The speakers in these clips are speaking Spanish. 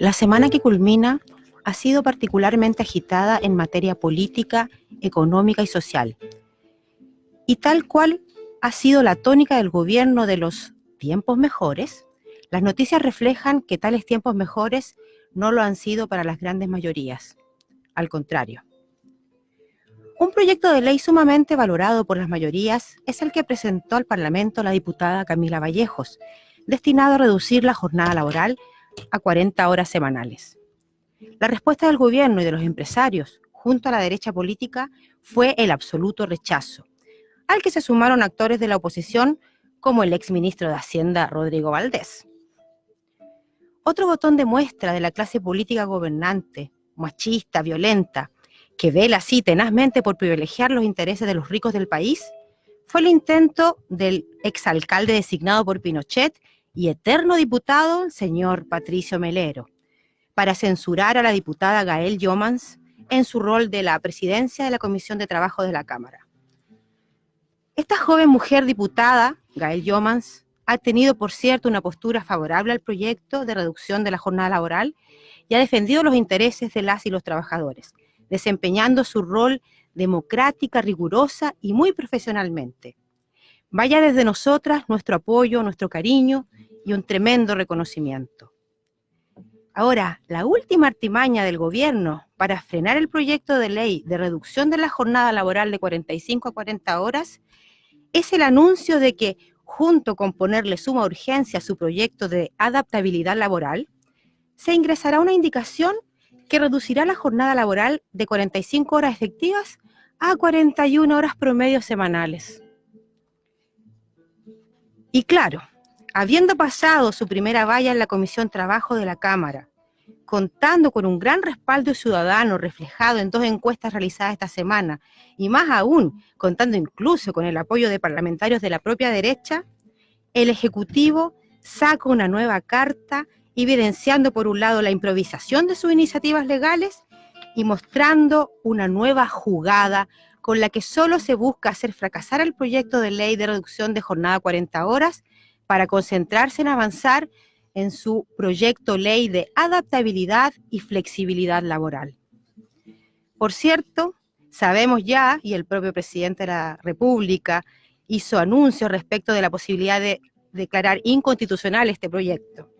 La semana que culmina ha sido particularmente agitada en materia política, económica y social. Y tal cual ha sido la tónica del gobierno de los tiempos mejores, las noticias reflejan que tales tiempos mejores no lo han sido para las grandes mayorías. Al contrario. Un proyecto de ley sumamente valorado por las mayorías es el que presentó al Parlamento la diputada Camila Vallejos, destinado a reducir la jornada laboral a 40 horas semanales. La respuesta del gobierno y de los empresarios, junto a la derecha política, fue el absoluto rechazo, al que se sumaron actores de la oposición como el exministro de Hacienda Rodrigo Valdés. Otro botón de muestra de la clase política gobernante, machista, violenta, que vela así tenazmente por privilegiar los intereses de los ricos del país, fue el intento del exalcalde designado por Pinochet y eterno diputado, señor Patricio Melero, para censurar a la diputada Gael Llomans en su rol de la presidencia de la Comisión de Trabajo de la Cámara. Esta joven mujer diputada, Gael Llomans, ha tenido, por cierto, una postura favorable al proyecto de reducción de la jornada laboral y ha defendido los intereses de las y los trabajadores, desempeñando su rol democrática, rigurosa y muy profesionalmente. Vaya desde nosotras nuestro apoyo, nuestro cariño y un tremendo reconocimiento. Ahora, la última artimaña del gobierno para frenar el proyecto de ley de reducción de la jornada laboral de 45 a 40 horas es el anuncio de que, junto con ponerle suma urgencia a su proyecto de adaptabilidad laboral, se ingresará una indicación que reducirá la jornada laboral de 45 horas efectivas a 41 horas promedio semanales. Y claro, habiendo pasado su primera valla en la Comisión Trabajo de la Cámara, contando con un gran respaldo ciudadano reflejado en 2 encuestas realizadas esta semana, y más aún, contando incluso con el apoyo de parlamentarios de la propia derecha, el Ejecutivo saca una nueva carta evidenciando por un lado la improvisación de sus iniciativas legales y mostrando una nueva jugada con la que solo se busca hacer fracasar el proyecto de ley de reducción de jornada a 40 horas para concentrarse en avanzar en su proyecto ley de adaptabilidad y flexibilidad laboral. Por cierto, sabemos ya, y el propio presidente de la República hizo anuncios respecto de la posibilidad de declarar inconstitucional este proyecto.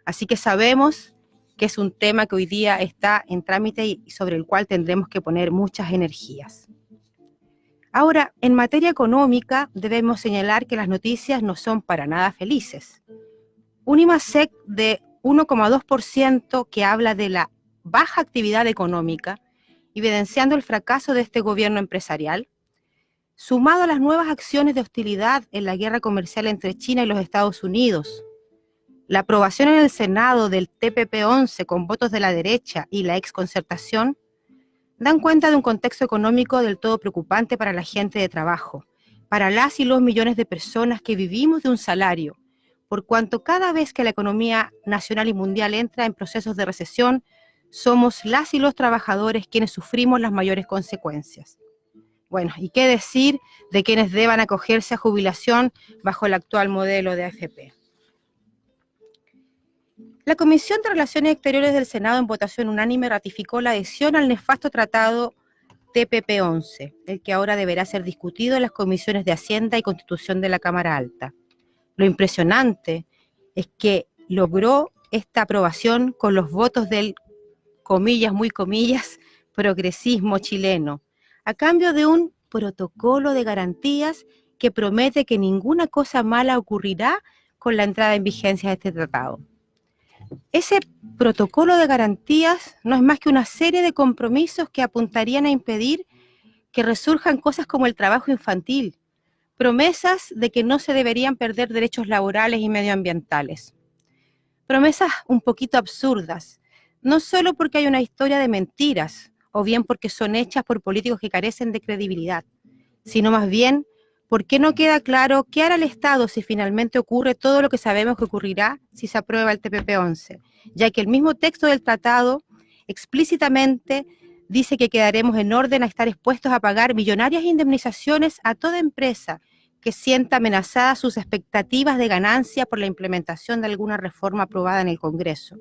Así que sabemos que es un tema que hoy día está en trámite y sobre el cual tendremos que poner muchas energías. Ahora, en materia económica, debemos señalar que las noticias no son para nada felices. Un IMASEC de 1,2% que habla de la baja actividad económica, evidenciando el fracaso de este gobierno empresarial, sumado a las nuevas acciones de hostilidad en la guerra comercial entre China y los Estados Unidos, la aprobación en el Senado del TPP-11 con votos de la derecha y la exconcertación, dan cuenta de un contexto económico del todo preocupante para la gente de trabajo, para las y los millones de personas que vivimos de un salario, por cuanto cada vez que la economía nacional y mundial entra en procesos de recesión, somos las y los trabajadores quienes sufrimos las mayores consecuencias. Bueno, ¿y qué decir de quienes deban acogerse a jubilación bajo el actual modelo de AFP? La Comisión de Relaciones Exteriores del Senado en votación unánime ratificó la adhesión al nefasto tratado TPP-11, el que ahora deberá ser discutido en las comisiones de Hacienda y Constitución de la Cámara Alta. Lo impresionante es que logró esta aprobación con los votos del, comillas, muy comillas, progresismo chileno, a cambio de un protocolo de garantías que promete que ninguna cosa mala ocurrirá con la entrada en vigencia de este tratado. Ese protocolo de garantías no es más que una serie de compromisos que apuntarían a impedir que resurjan cosas como el trabajo infantil, promesas de que no se deberían perder derechos laborales y medioambientales. Promesas un poquito absurdas, no solo porque hay una historia de mentiras, o bien porque son hechas por políticos que carecen de credibilidad, sino más bien porque no queda claro qué hará el Estado si finalmente ocurre todo lo que sabemos que ocurrirá si se aprueba el TPP-11, ya que el mismo texto del tratado explícitamente dice que quedaremos en orden a estar expuestos a pagar millonarias indemnizaciones a toda empresa que sienta amenazadas sus expectativas de ganancia por la implementación de alguna reforma aprobada en el Congreso,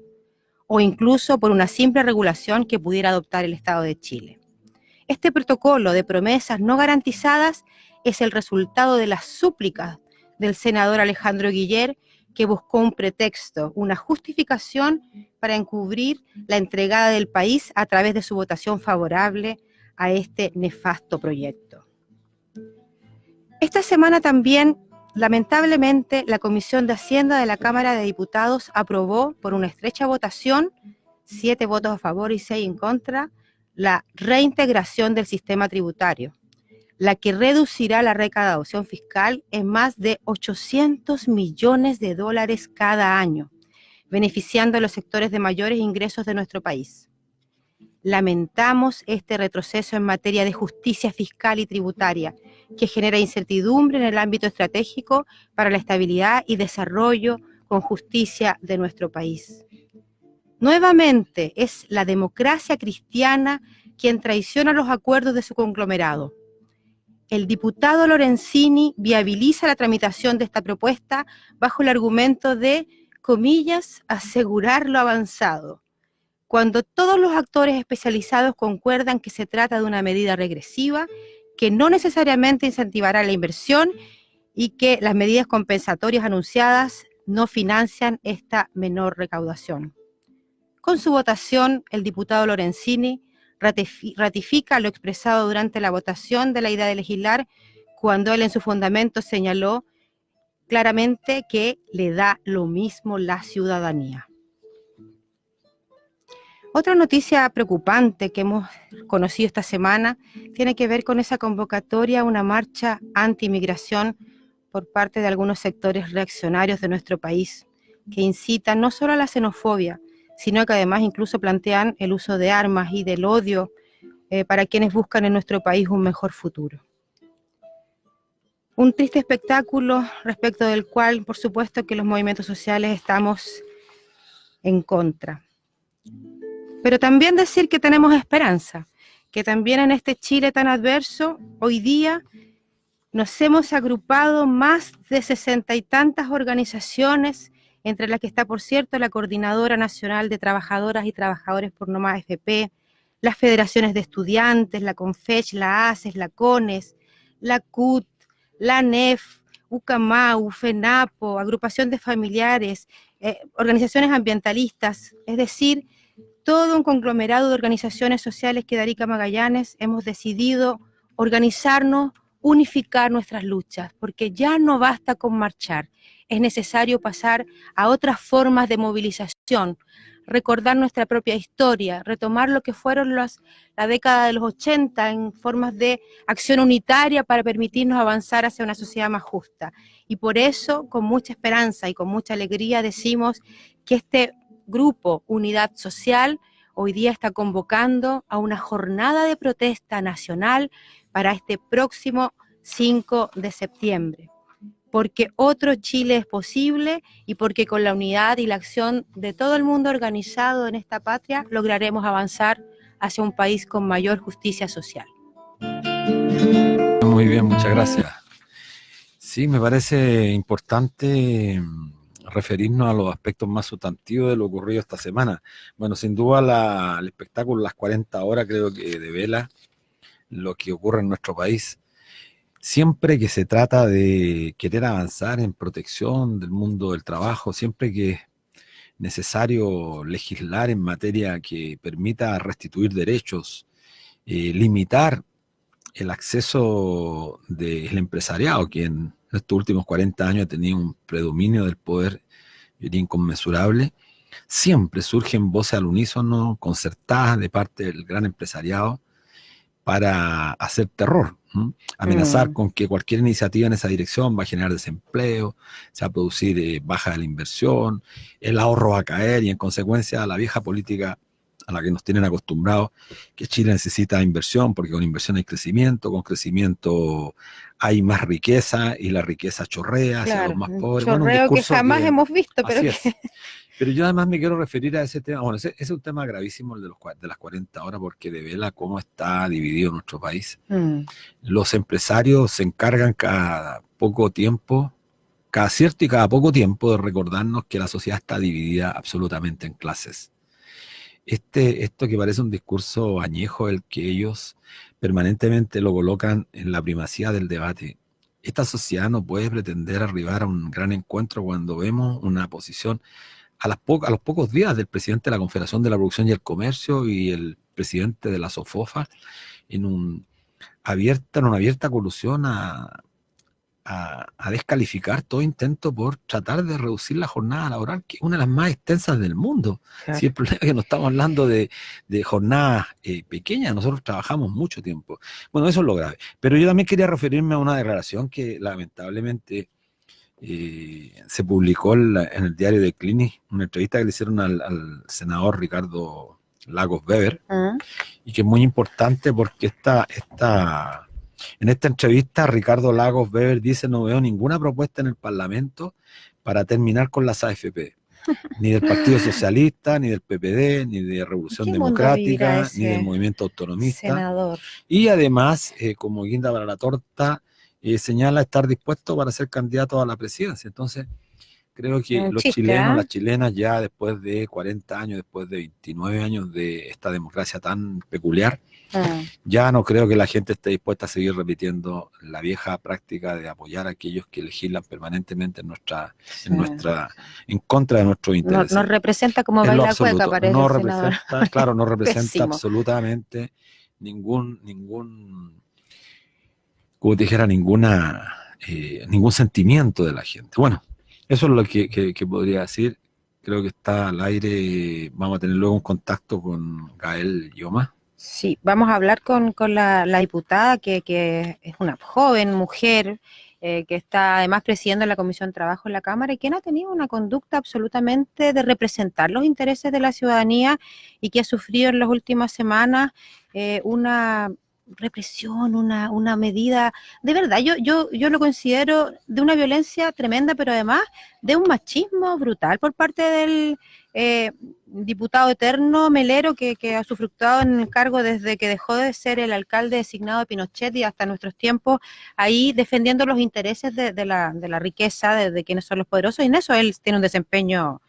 o incluso por una simple regulación que pudiera adoptar el Estado de Chile. Este protocolo de promesas no garantizadas es el resultado de las súplicas del senador Alejandro Guiller, que buscó un pretexto, una justificación para encubrir la entregada del país a través de su votación favorable a este nefasto proyecto. Esta semana también, lamentablemente, la Comisión de Hacienda de la Cámara de Diputados aprobó por una estrecha votación, 7 votos a favor y 6 en contra, la reintegración del sistema tributario, la que reducirá la recaudación fiscal en más de 800 millones de dólares cada año, beneficiando a los sectores de mayores ingresos de nuestro país. Lamentamos este retroceso en materia de justicia fiscal y tributaria, que genera incertidumbre en el ámbito estratégico para la estabilidad y desarrollo con justicia de nuestro país. Nuevamente es la democracia cristiana quien traiciona los acuerdos de su conglomerado. El diputado Lorenzini viabiliza la tramitación de esta propuesta bajo el argumento de, comillas, asegurar lo avanzado, cuando todos los actores especializados concuerdan que se trata de una medida regresiva que no necesariamente incentivará la inversión y que las medidas compensatorias anunciadas no financian esta menor recaudación. Con su votación, el diputado Lorenzini ratifica lo expresado durante la votación de la idea de legislar, cuando él en su fundamento señaló claramente que le da lo mismo la ciudadanía. Otra noticia preocupante que hemos conocido esta semana tiene que ver con esa convocatoria a una marcha anti-inmigración por parte de algunos sectores reaccionarios de nuestro país, que incitan no solo a la xenofobia, sino que además incluso plantean el uso de armas y del odio para quienes buscan en nuestro país un mejor futuro. Un triste espectáculo respecto del cual, por supuesto, que los movimientos sociales estamos en contra. Pero también decir que tenemos esperanza, que también en este Chile tan adverso, hoy día nos hemos agrupado más de 60 y tantas organizaciones, entre las que está, por cierto, la Coordinadora Nacional de Trabajadoras y Trabajadores por No Más AFP, las federaciones de estudiantes, la CONFECH, la ACES, la CONES, la CUT, la ANEF, UCAMAU, FENAPO, agrupación de familiares, organizaciones ambientalistas, es decir, todo un conglomerado de organizaciones sociales que de Arica Magallanes hemos decidido organizarnos, unificar nuestras luchas, porque ya no basta con marchar, es necesario pasar a otras formas de movilización, recordar nuestra propia historia, retomar lo que fueron la década de los 80 en formas de acción unitaria para permitirnos avanzar hacia una sociedad más justa. Y por eso, con mucha esperanza y con mucha alegría, decimos que este grupo Unidad Social hoy día está convocando a una jornada de protesta nacional para este próximo 5 de septiembre, porque otro Chile es posible y porque con la unidad y la acción de todo el mundo organizado en esta patria lograremos avanzar hacia un país con mayor justicia social. Muy bien, muchas gracias. Sí, me parece importante referirnos a los aspectos más sustantivos de lo ocurrido esta semana. Bueno, sin duda el espectáculo Las 40 Horas creo que devela lo que ocurre en nuestro país. Siempre que se trata de querer avanzar en protección del mundo del trabajo, siempre que es necesario legislar en materia que permita restituir derechos, limitar el acceso del empresariado, que en estos últimos 40 años ha tenido un predominio del poder inconmensurable, siempre surgen voces al unísono, concertadas de parte del gran empresariado, para hacer terror, amenazar con que cualquier iniciativa en esa dirección va a generar desempleo, se va a producir baja de la inversión, el ahorro va a caer y en consecuencia la vieja política a la que nos tienen acostumbrados, que Chile necesita inversión, porque con inversión hay crecimiento, con crecimiento hay más riqueza y la riqueza chorrea hacia los más pobres. Chorreo, bueno, un discurso que jamás hemos visto, pero Pero yo además me quiero referir a ese tema. Bueno, ese es un tema gravísimo, el de las 40 horas, porque devela cómo está dividido nuestro país. Los empresarios se encargan cada poco tiempo, cada cierto y cada poco tiempo, de recordarnos que la sociedad está dividida absolutamente en clases. esto que parece un discurso añejo, el que ellos permanentemente lo colocan en la primacía del debate. Esta sociedad no puede pretender arribar a un gran encuentro cuando vemos una posición a los pocos días del presidente de la Confederación de la Producción y el Comercio y el presidente de la SOFOFA en en una abierta colusión a descalificar todo intento por tratar de reducir la jornada laboral, que es una de las más extensas del mundo. Claro. Si el problema es que no estamos hablando de jornadas pequeñas, nosotros trabajamos mucho tiempo. Bueno, eso es lo grave. Pero yo también quería referirme a una declaración que lamentablemente se publicó en el diario de Clinic, una entrevista que le hicieron al senador Ricardo Lagos Weber, y que es muy importante porque en esta entrevista Ricardo Lagos Weber dice: no veo ninguna propuesta en el Parlamento para terminar con las AFP, ni del Partido Socialista, ni del PPD, ni de Revolución Democrática, ni del Movimiento Autonomista. Senador. Y además, como guinda para la torta, señala estar dispuesto para ser candidato a la presidencia. Entonces, creo que los chilenos, las chilenas, ya después de 40 años, después de 29 años de esta democracia tan peculiar, ya no creo que la gente esté dispuesta a seguir repitiendo la vieja práctica de apoyar a aquellos que legislan permanentemente en contra de nuestros intereses. Nos representa como baila cueca, parece. No representa, claro, no representa absolutamente ningún como te dijera, ningún sentimiento de la gente. Bueno, eso es lo que podría decir. Creo que está al aire. Vamos a tener luego un contacto con Gael Yoma. Sí, vamos a hablar con la diputada que es una joven mujer que está además presidiendo la Comisión de Trabajo en la Cámara y quien ha tenido una conducta absolutamente de representar los intereses de la ciudadanía y que ha sufrido en las últimas semanas una represión, una medida, de verdad, yo lo considero de una violencia tremenda, pero además de un machismo brutal por parte del diputado eterno Melero, que ha sufructuado en el cargo desde que dejó de ser el alcalde designado de Pinochet y hasta nuestros tiempos, ahí defendiendo los intereses de la riqueza, de quienes son los poderosos, y en eso él tiene un desempeño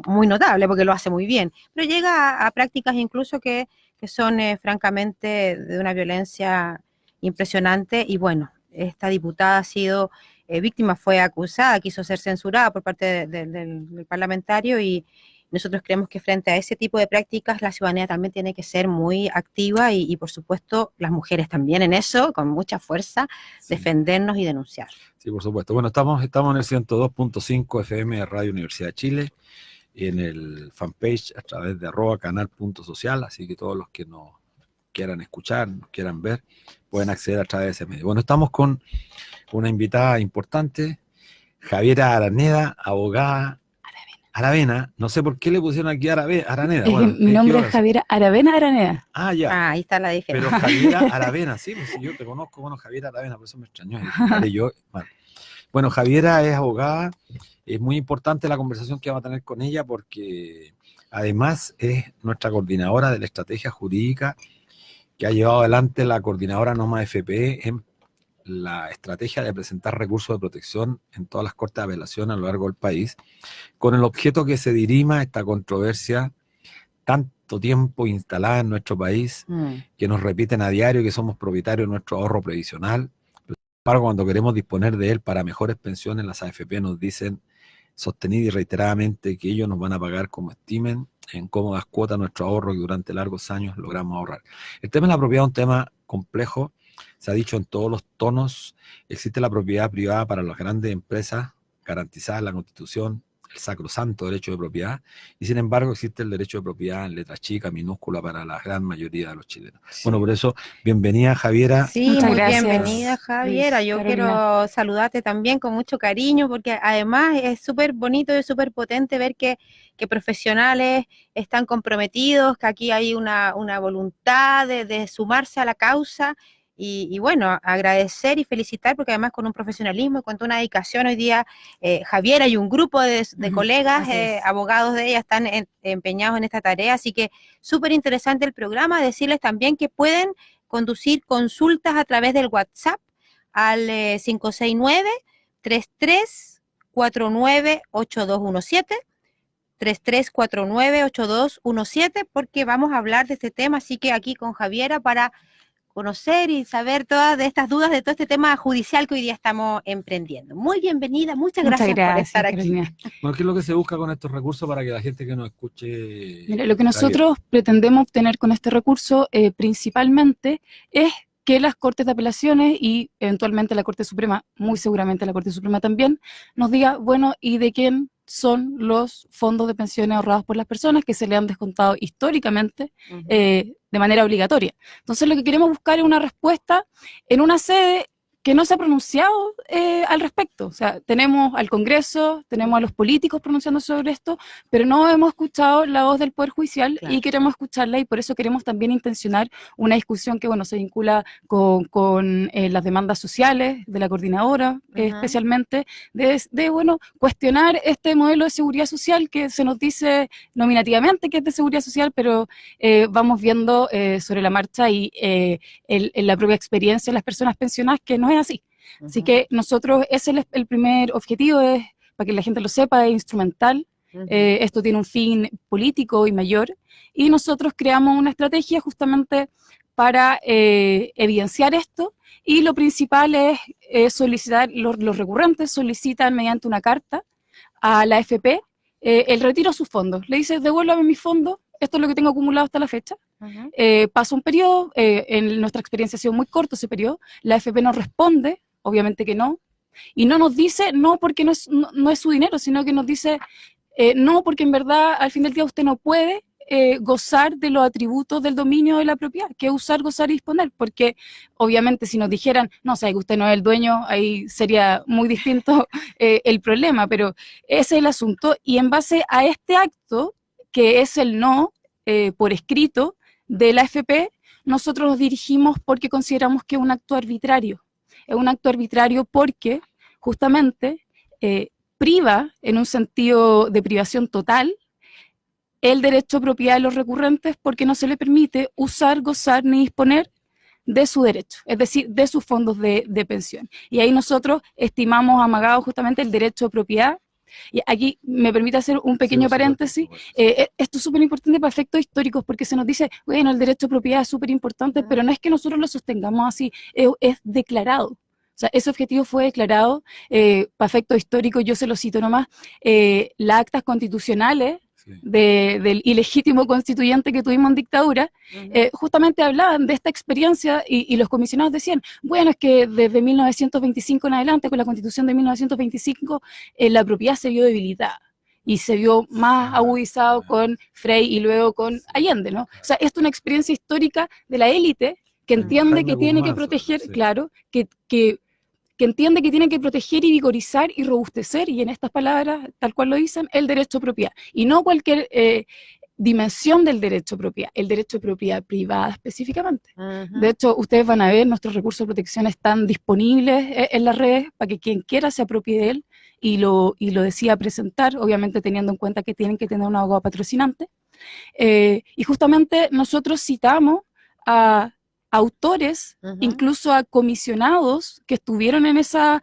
muy notable, porque lo hace muy bien, pero llega a prácticas incluso que son francamente de una violencia impresionante. Y bueno, esta diputada ha sido víctima, fue acusada, quiso ser censurada por parte del parlamentario, y nosotros creemos que frente a ese tipo de prácticas la ciudadanía también tiene que ser muy activa y por supuesto las mujeres también en eso, con mucha fuerza, sí, defendernos y denunciar. Sí, por supuesto. Bueno, estamos en el 102.5 FM de Radio Universidad de Chile, en el fanpage a través de @canal.social, así que todos los que nos quieran escuchar, nos quieran ver, pueden acceder a través de ese medio. Bueno, estamos con una invitada importante, Javiera Araneda, abogada. Aravena, no sé por qué le pusieron aquí Araneda. Bueno, mi nombre es Javiera Araneda. Ah, ya. Ahí está la diferencia. Pero Javiera Aravena, sí, pues yo te conozco, bueno, Javiera Aravena, por eso me extrañó. Bueno, Javiera es abogada. Es muy importante la conversación que vamos a tener con ella porque además es nuestra coordinadora de la estrategia jurídica que ha llevado adelante la coordinadora Noma FPE en la estrategia de presentar recursos de protección en todas las cortes de apelación a lo largo del país, con el objeto que se dirima esta controversia tanto tiempo instalada en nuestro país, que nos repiten a diario que somos propietarios de nuestro ahorro previsional, pero cuando queremos disponer de él para mejores pensiones, las AFP nos dicen sostenida y reiteradamente que ellos nos van a pagar como estimen en cómodas cuotas nuestro ahorro que durante largos años logramos ahorrar. El tema de la propiedad es un tema complejo, se ha dicho en todos los tonos. Existe la propiedad privada para las grandes empresas, garantizada en la Constitución, el sacrosanto derecho de propiedad, y sin embargo existe el derecho de propiedad en letra chica, minúscula para la gran mayoría de los chilenos. Sí. Bueno, por eso, bienvenida Javiera. Sí, muchas gracias. Bienvenida Javiera. Yo quiero saludarte también con mucho cariño, porque además es súper bonito y súper potente ver que profesionales están comprometidos, que aquí hay una voluntad de sumarse a la causa. Y bueno, agradecer y felicitar, porque además con un profesionalismo y con una dedicación hoy día, Javiera y un grupo de colegas, abogados de ella, están empeñados en esta tarea, así que súper interesante el programa. Decirles también que pueden conducir consultas a través del WhatsApp al 569-3349-8217, 3349-8217, porque vamos a hablar de este tema, así que aquí con Javiera para conocer y saber todas de estas dudas de todo este tema judicial que hoy día estamos emprendiendo. Muy bienvenida, muchas gracias por estar aquí. Carolina. Bueno, ¿qué es lo que se busca con estos recursos para que la gente que nos escuche? Mira, lo que nosotros pretendemos obtener con este recurso principalmente es que las Cortes de Apelaciones y eventualmente la Corte Suprema, muy seguramente la Corte Suprema también, nos diga, bueno, ¿y de quién son los fondos de pensiones ahorrados por las personas que se le han descontado históricamente de manera obligatoria? Entonces lo que queremos buscar es una respuesta en una sede que no se ha pronunciado al respecto. O sea, tenemos al Congreso, tenemos a los políticos pronunciando sobre esto, pero no hemos escuchado la voz del Poder Judicial, claro, y queremos escucharla, y por eso queremos también intencionar una discusión que, bueno, se vincula con las demandas sociales de la coordinadora, especialmente, bueno, cuestionar este modelo de seguridad social que se nos dice nominativamente que es de seguridad social, pero vamos viendo sobre la marcha y en la propia experiencia de las personas pensionadas que no es así. Así que nosotros, ese es el primer objetivo, es, para que la gente lo sepa, es instrumental. Esto tiene un fin político y mayor, y nosotros creamos una estrategia justamente para evidenciar esto, y lo principal es solicitar, los recurrentes solicitan mediante una carta a la AFP el retiro de sus fondos. Le dice, devuélvame mis fondos, esto es lo que tengo acumulado hasta la fecha. Pasa un periodo, en nuestra experiencia ha sido muy corto ese periodo, la AFP nos responde, obviamente que no, y no nos dice no porque no es su dinero, sino que nos dice no porque en verdad al fin del día usted no puede gozar de los atributos del dominio de la propiedad, que es usar, gozar y disponer, porque obviamente si nos dijeran, no, sabe que usted no es el dueño, ahí sería muy distinto el problema, pero ese es el asunto, y en base a este acto, que es el no por escrito de la AFP, nosotros nos dirigimos porque consideramos que es un acto arbitrario. Es un acto arbitrario porque justamente priva, en un sentido de privación total, el derecho a propiedad de los recurrentes, porque no se le permite usar, gozar ni disponer de su derecho, es decir, de sus fondos de pensión. Y ahí nosotros estimamos amagado justamente el derecho a propiedad. Y aquí me permite hacer un pequeño paréntesis. Esto es súper importante para efectos históricos, porque se nos dice, bueno, el derecho a propiedad es súper importante, pero no es que nosotros lo sostengamos así, es declarado. O sea, ese objetivo fue declarado, para efectos históricos, yo se lo cito nomás, las actas constitucionales del ilegítimo constituyente que tuvimos en dictadura, justamente hablaban de esta experiencia, y los comisionados decían, bueno, es que desde 1925 en adelante, con la Constitución de 1925, la propiedad se vio debilitada y se vio más agudizado con Frei y luego con Allende, ¿no? O sea, esto es una experiencia histórica de la élite que entiende que tiene que proteger, claro, que entiende que tiene que proteger y vigorizar y robustecer, y en estas palabras, tal cual lo dicen, el derecho a propiedad, y no cualquier dimensión del derecho a propiedad, el derecho a propiedad privada específicamente. De hecho, ustedes van a ver, nuestros recursos de protección están disponibles en las redes para que quien quiera se apropie de él y lo decida presentar, obviamente teniendo en cuenta que tienen que tener un abogado patrocinante. Y justamente nosotros citamos a autores, incluso a comisionados que estuvieron en esa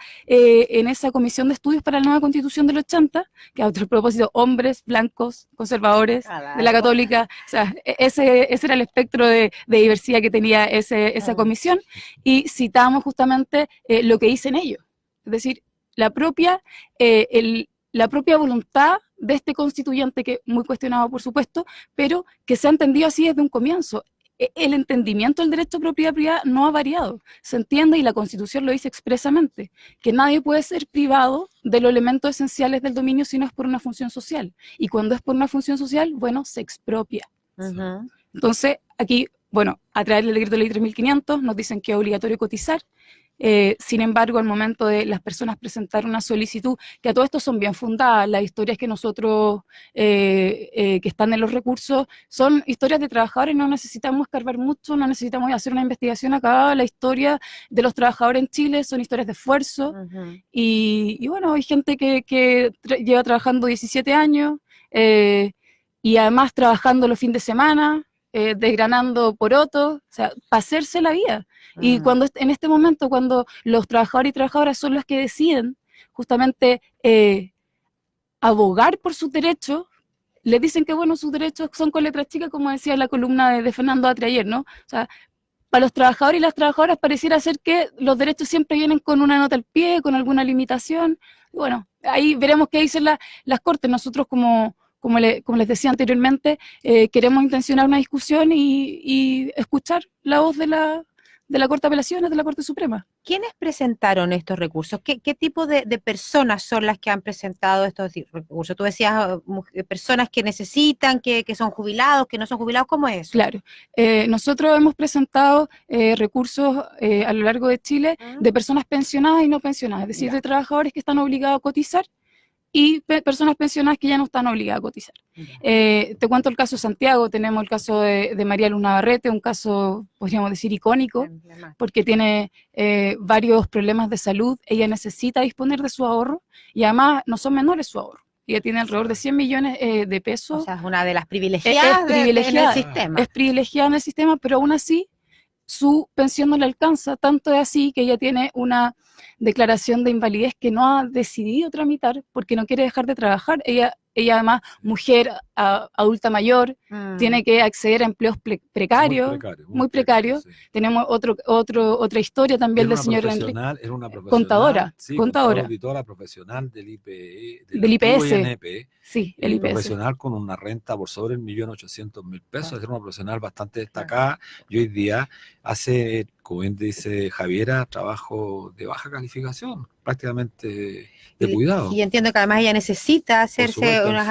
comisión de estudios para la nueva Constitución del 80, que a otro propósito, hombres blancos, conservadores, de la Católica, o sea, ese era el espectro de diversidad que tenía esa comisión, y citamos justamente lo que dicen ellos, es decir, la propia voluntad de este constituyente, que muy cuestionado por supuesto, pero que se ha entendido así desde un comienzo. El entendimiento del derecho a propiedad privada no ha variado. Se entiende, y la Constitución lo dice expresamente, que nadie puede ser privado de los elementos esenciales del dominio si no es por una función social. Y cuando es por una función social, bueno, se expropia. Entonces, aquí, bueno, a través del decreto de ley 3500 nos dicen que es obligatorio cotizar. Sin embargo, al momento de las personas presentar una solicitud, que a todo esto son bien fundadas, las historias que nosotros, que están en los recursos, son historias de trabajadores, no necesitamos escarbar mucho, no necesitamos hacer una investigación acá, la historia de los trabajadores en Chile son historias de esfuerzo, y bueno, hay gente que lleva trabajando 17 años, y además trabajando los fines de semana, desgranando porotos, o sea, para hacerse la vida. Y cuando en este momento, cuando los trabajadores y trabajadoras son los que deciden justamente abogar por sus derechos, les dicen que, bueno, sus derechos son con letras chicas, como decía la columna de Fernando Atria ayer, ¿no? O sea, para los trabajadores y las trabajadoras pareciera ser que los derechos siempre vienen con una nota al pie, con alguna limitación. Bueno, ahí veremos qué dicen las Cortes. Nosotros, como les decía anteriormente, queremos intencionar una discusión y escuchar la voz de la Corte de Apelaciones, de la Corte Suprema. ¿Quiénes presentaron estos recursos? ¿Qué tipo de personas son las que han presentado estos recursos? Tú decías personas que necesitan, que son jubilados, que no son jubilados, ¿cómo es eso? Claro, nosotros hemos presentado recursos a lo largo de Chile de personas pensionadas y no pensionadas, es decir, de trabajadores que están obligados a cotizar y personas pensionadas que ya no están obligadas a cotizar. Te cuento el caso de Santiago, tenemos el caso de María Luz Navarrete, un caso, podríamos decir, icónico, porque tiene varios problemas de salud, ella necesita disponer de su ahorro, y además no son menores su ahorro. Ella tiene alrededor de 100 millones de pesos. O sea, es una de las privilegiadas en el sistema. Es privilegiada en el sistema, pero aún así su pensión no le alcanza, tanto es así que ella tiene una declaración de invalidez que no ha decidido tramitar porque no quiere dejar de trabajar. Ella además, mujer adulta mayor, tiene que acceder a empleos precarios, muy precarios. Sí. Tenemos otra historia también del señor Enrique. Era una profesional, contadora, sí, contadora. Auditora profesional del IPS. INP, sí, el IPS. Profesional con una renta por sobre 1.800.000 pesos, era una profesional bastante destacada, y hoy día hace, como bien dice Javiera, trabajo de baja calificación, prácticamente de cuidado. Y entiendo que además ella necesita hacerse unas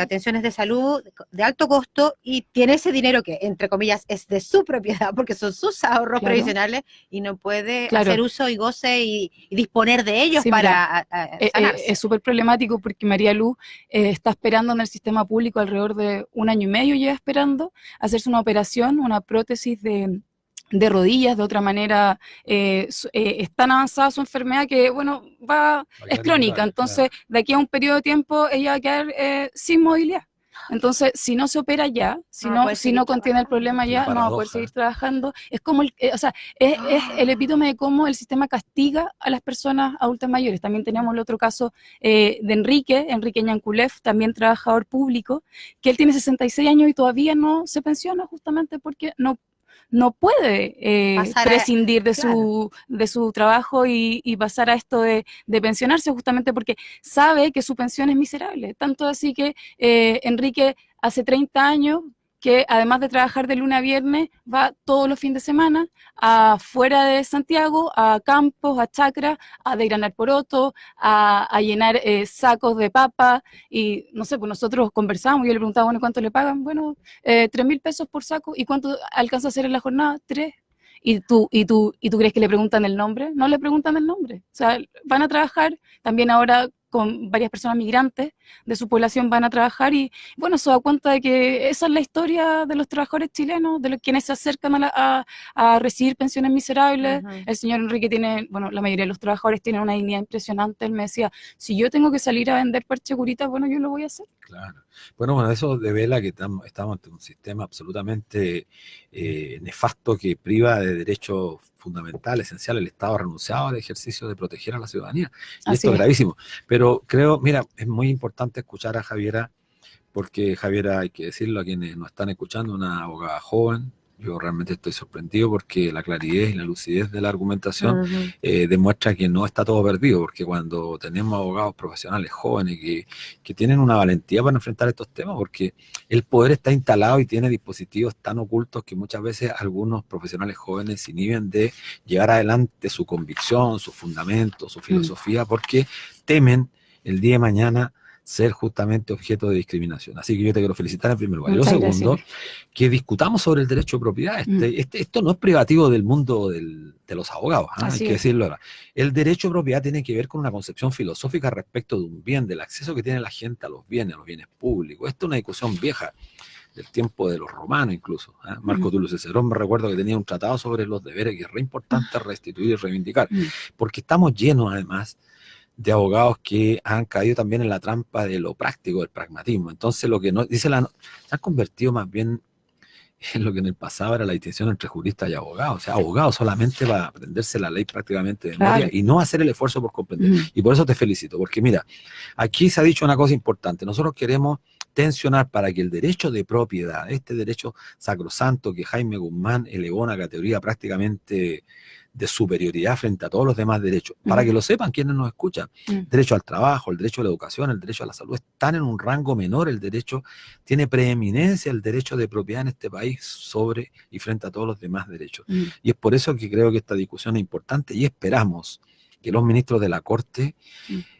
atenciones de salud de alto costo y tiene ese dinero que, entre comillas, es de su propiedad porque son sus ahorros previsionales y no puede hacer uso y goce y disponer de ellos para sanarse. Es súper problemático porque María Luz está esperando en el sistema público alrededor de 1 año y medio, lleva esperando hacerse una operación, una prótesis de rodillas. De otra manera, es tan avanzada su enfermedad que, bueno, es crónica, entonces de aquí a un periodo de tiempo ella va a quedar sin movilidad. Entonces, si no se opera ya, si no contiene el problema ya, no va a poder seguir trabajando. Es como es el epítome de cómo el sistema castiga a las personas adultas mayores. También tenemos el otro caso de Enrique Ñanculef, también trabajador público, que él tiene 66 años y todavía no se pensiona, justamente porque no puede prescindir de su trabajo y pasar a esto de pensionarse, justamente porque sabe que su pensión es miserable. Tanto así que Enrique hace 30 años que, además de trabajar de lunes a viernes, va todos los fines de semana afuera de Santiago, a campos, a chacras, a desgranar porotos, a llenar sacos de papa. Y no sé, pues nosotros conversamos, yo le preguntaba, bueno, ¿cuánto le pagan? Bueno, 3.000 pesos por saco. ¿Y cuánto alcanza a hacer en la jornada? 3. ¿Y tú crees que le preguntan el nombre? No le preguntan el nombre. O sea, van a trabajar también ahora con varias personas migrantes de su población, van a trabajar y, bueno, se da cuenta de que esa es la historia de los trabajadores chilenos, de los quienes se acercan a recibir pensiones miserables. El señor Enrique tiene, bueno, la mayoría de los trabajadores tienen una dignidad impresionante. Él me decía, si yo tengo que salir a vender parche curita, bueno, yo lo voy a hacer. Claro. Bueno, eso devela que estamos ante un sistema absolutamente nefasto que priva de derechos fundamentales, esenciales. El Estado ha renunciado al ejercicio de proteger a la ciudadanía. Y esto es gravísimo. Pero creo, mira, es muy importante escuchar a Javiera, porque Javiera, hay que decirlo a quienes nos están escuchando, una abogada joven. Yo realmente estoy sorprendido porque la claridad y la lucidez de la argumentación demuestra que no está todo perdido, porque cuando tenemos abogados profesionales jóvenes que tienen una valentía para enfrentar estos temas, porque el poder está instalado y tiene dispositivos tan ocultos que muchas veces algunos profesionales jóvenes se inhiben de llevar adelante su convicción, su fundamento, su filosofía, porque temen el día de mañana ser justamente objeto de discriminación. Así que yo te quiero felicitar en primer lugar. Lo segundo, que discutamos sobre el derecho de propiedad. Esto no es privativo del mundo de los abogados, hay que decirlo ahora. El derecho de propiedad tiene que ver con una concepción filosófica respecto de un bien, del acceso que tiene la gente a los bienes públicos. Esto es una discusión vieja, del tiempo de los romanos incluso. Marco Tulio Cicerón, me recuerdo que tenía un tratado sobre los deberes que es re importante restituir y reivindicar, porque estamos llenos además de abogados que han caído también en la trampa de lo práctico, del pragmatismo. Entonces, lo que se han convertido más bien en lo que en el pasado era la distinción entre juristas y abogados. O sea, abogados solamente para aprenderse la ley prácticamente de memoria y no hacer el esfuerzo por comprender. Y por eso te felicito, porque mira, aquí se ha dicho una cosa importante. Nosotros queremos tensionar para que el derecho de propiedad, este derecho sacrosanto que Jaime Guzmán elevó a una categoría prácticamente de superioridad frente a todos los demás derechos, para que lo sepan quienes nos escuchan, derecho al trabajo, el derecho a la educación, el derecho a la salud, están en un rango menor, el derecho tiene preeminencia, el derecho de propiedad en este país sobre y frente a todos los demás derechos. Y es por eso que creo que esta discusión es importante y esperamos que los ministros de la Corte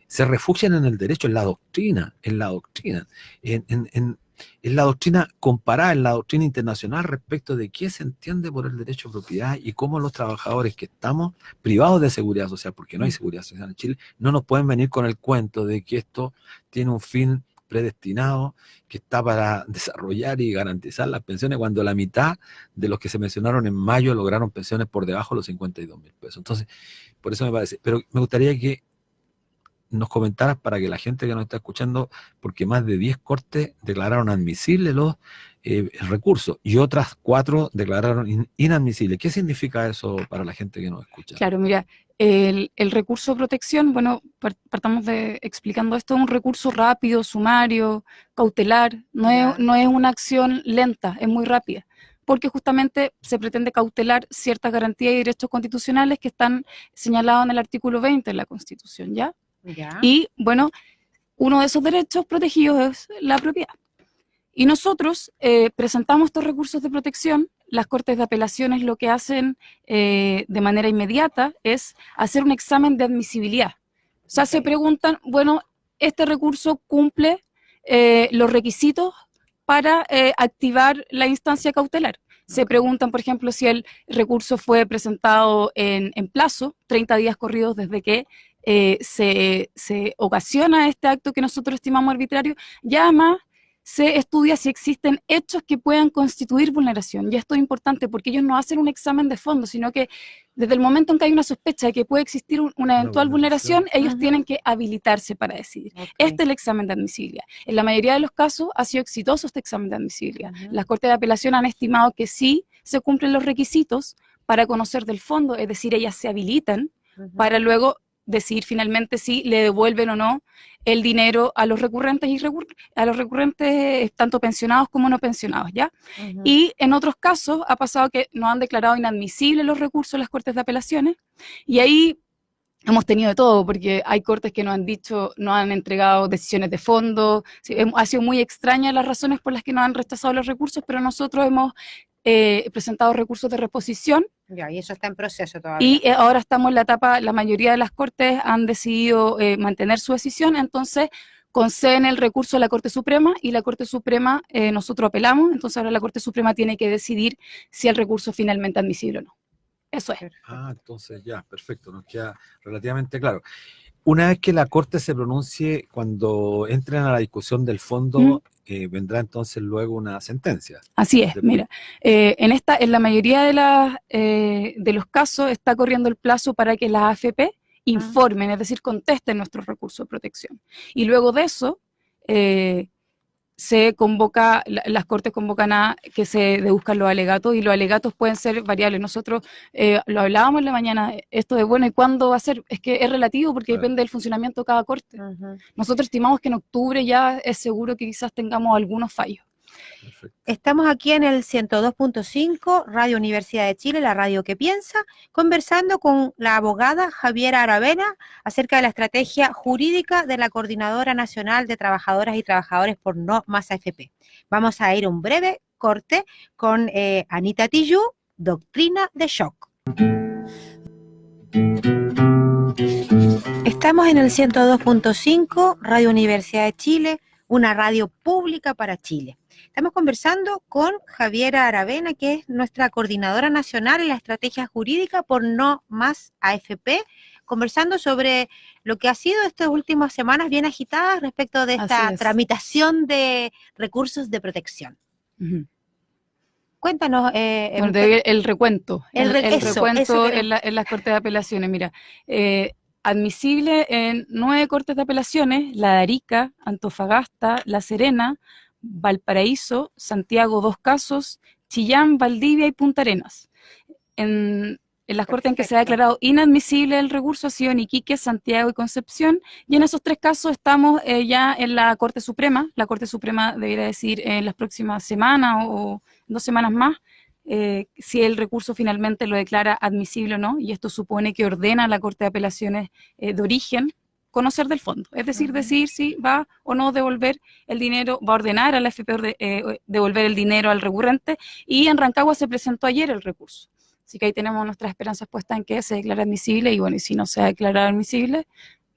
se refugien en el derecho, en la doctrina, en la doctrina comparada, en la doctrina internacional respecto de qué se entiende por el derecho de propiedad y cómo los trabajadores que estamos privados de seguridad social, porque no hay seguridad social en Chile, no nos pueden venir con el cuento de que esto tiene un fin predestinado, que está para desarrollar y garantizar las pensiones, cuando la mitad de los que se mencionaron en mayo lograron pensiones por debajo de los 52.000 pesos. Entonces, por eso me parece, pero me gustaría que nos comentaras para que la gente que nos está escuchando, porque más de 10 cortes declararon admisibles los recursos y otras 4 declararon inadmisibles. ¿Qué significa eso para la gente que nos escucha? Claro, mira, el recurso de protección, bueno, partamos de explicando esto, es un recurso rápido, sumario, cautelar, no es una acción lenta, es muy rápida, porque justamente se pretende cautelar ciertas garantías y derechos constitucionales que están señalados en el artículo 20 de la Constitución, ¿ya? Y bueno, uno de esos derechos protegidos es la propiedad. Y nosotros presentamos estos recursos de protección. Las Cortes de Apelaciones lo que hacen de manera inmediata es hacer un examen de admisibilidad. O sea, se preguntan, bueno, ¿este recurso cumple los requisitos para activar la instancia cautelar? Se preguntan, por ejemplo, si el recurso fue presentado en plazo, 30 días corridos desde que se ocasiona este acto que nosotros estimamos arbitrario, y además se estudia si existen hechos que puedan constituir vulneración. Y esto es importante porque ellos no hacen un examen de fondo, sino que desde el momento en que hay una sospecha de que puede existir una eventual vulneración, ellos tienen que habilitarse para decidir. Este es el examen de admisibilidad. En la mayoría de los casos ha sido exitoso este examen de admisibilidad. Las Cortes de Apelación han estimado que sí se cumplen los requisitos para conocer del fondo, es decir, ellas se habilitan para luego decidir finalmente si le devuelven o no el dinero a los recurrentes tanto pensionados como no pensionados, ¿ya? Y en otros casos ha pasado que nos han declarado inadmisibles los recursos de las Cortes de Apelaciones, y ahí hemos tenido de todo, porque hay cortes que nos han dicho, no han entregado decisiones de fondo, ha sido muy extraña las razones por las que nos han rechazado los recursos, pero nosotros hemos presentado recursos de reposición. Ya, y eso está en proceso todavía. Y ahora estamos en la etapa, la mayoría de las cortes han decidido mantener su decisión, entonces conceden el recurso a la Corte Suprema, y la Corte Suprema, nosotros apelamos, entonces ahora la Corte Suprema tiene que decidir si el recurso es finalmente admisible o no. Eso es. Entonces ya, perfecto, nos queda relativamente claro. Una vez que la Corte se pronuncie, cuando entren a la discusión del fondo, vendrá entonces luego una sentencia. Así es, mira, en la mayoría de los casos está corriendo el plazo para que las AFP informen, es decir, contesten nuestros recursos de protección. Y luego de eso, se convoca, las Cortes convocan a que se deduzcan los alegatos, y los alegatos pueden ser variables. Nosotros lo hablábamos en la mañana, esto de, bueno, ¿y cuándo va a ser? Es que es relativo porque depende del funcionamiento de cada Corte. Nosotros estimamos que en octubre ya es seguro que quizás tengamos algunos fallos. Perfecto. Estamos aquí en el 102.5, Radio Universidad de Chile, la radio que piensa, conversando con la abogada Javiera Aravena acerca de la estrategia jurídica de la Coordinadora Nacional de Trabajadoras y Trabajadores por No Más AFP. Vamos a ir a un breve corte con Anita Tijoux, Doctrina de Shock. Estamos en el 102.5, Radio Universidad de Chile, una radio pública para Chile. Estamos conversando con Javiera Aravena, que es nuestra coordinadora nacional en la estrategia jurídica por No Más AFP, conversando sobre lo que ha sido estas últimas semanas bien agitadas respecto de esta tramitación de recursos de protección. Cuéntanos. El recuento. El recuento en las Cortes de Apelaciones. Mira, admisible en 9 Cortes de Apelaciones: la de Arica, Antofagasta, La Serena, Valparaíso, Santiago 2 casos, Chillán, Valdivia y Punta Arenas. En en las cortes en que se ha declarado inadmisible el recurso ha sido en Iquique, Santiago y Concepción, y en esos 3 casos estamos ya en la Corte Suprema. La Corte Suprema debería decir en las próximas semanas o 2 semanas más si el recurso finalmente lo declara admisible o no, y esto supone que ordena a la Corte de Apelaciones de origen conocer del fondo, es decir, decir si va o no devolver el dinero, va a ordenar a la AFP devolver el dinero al recurrente, y en Rancagua se presentó ayer el recurso. Así que ahí tenemos nuestras esperanzas puestas en que se declare admisible, y bueno, y si no se declara admisible,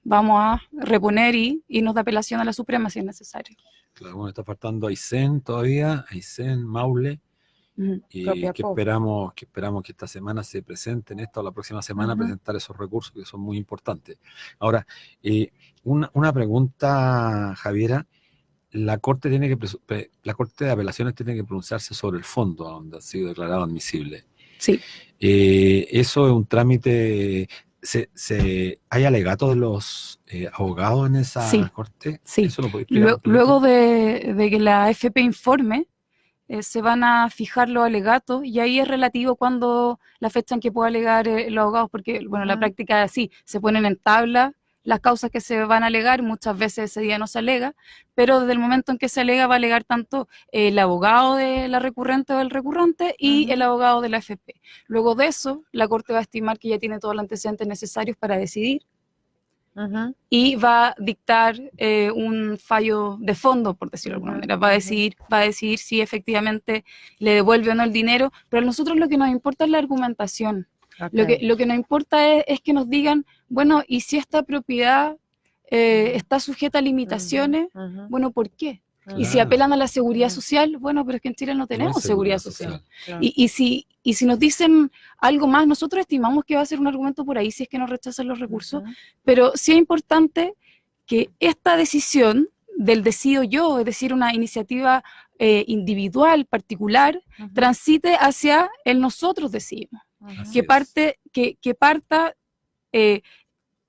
vamos a reponer y irnos de apelación a la Suprema si es necesario. Claro, bueno, está faltando Aysén todavía, Aysén, Maule, y que esperamos que esta semana se presenten esto, o la próxima semana presentar esos recursos que son muy importantes. Ahora, una pregunta, Javiera. La Corte de Apelaciones tiene que pronunciarse sobre el fondo donde ha sido declarado admisible. Sí. Eso es un trámite. ¿Hay alegatos de los abogados en esa corte? Sí. ¿Eso lo podéis explicar? Luego de que la AFP informe, se van a fijar los alegatos, y ahí es relativo cuando la fecha en que pueda alegar los abogados, porque bueno, la práctica es así, se ponen en tabla las causas que se van a alegar, muchas veces ese día no se alega, pero desde el momento en que se alega va a alegar tanto el abogado de la recurrente o del recurrente y el abogado de la AFP. Luego de eso, la Corte va a estimar que ya tiene todos los antecedentes necesarios para decidir, y va a dictar un fallo de fondo, por decirlo de alguna manera. Va a decidir si efectivamente le devuelve o no el dinero, pero a nosotros lo que nos importa es la argumentación. Okay. Lo que nos importa es que nos digan, bueno, y si esta propiedad está sujeta a limitaciones, bueno, ¿por qué? Y si apelan a la seguridad social, bueno, pero es que en Chile no tenemos seguridad social. Claro. Y si nos dicen algo más, nosotros estimamos que va a ser un argumento por ahí si es que nos rechazan los recursos, pero sí es importante que esta decisión del decido yo, es decir, una iniciativa individual, particular, transite hacia el nosotros decidimos, que parta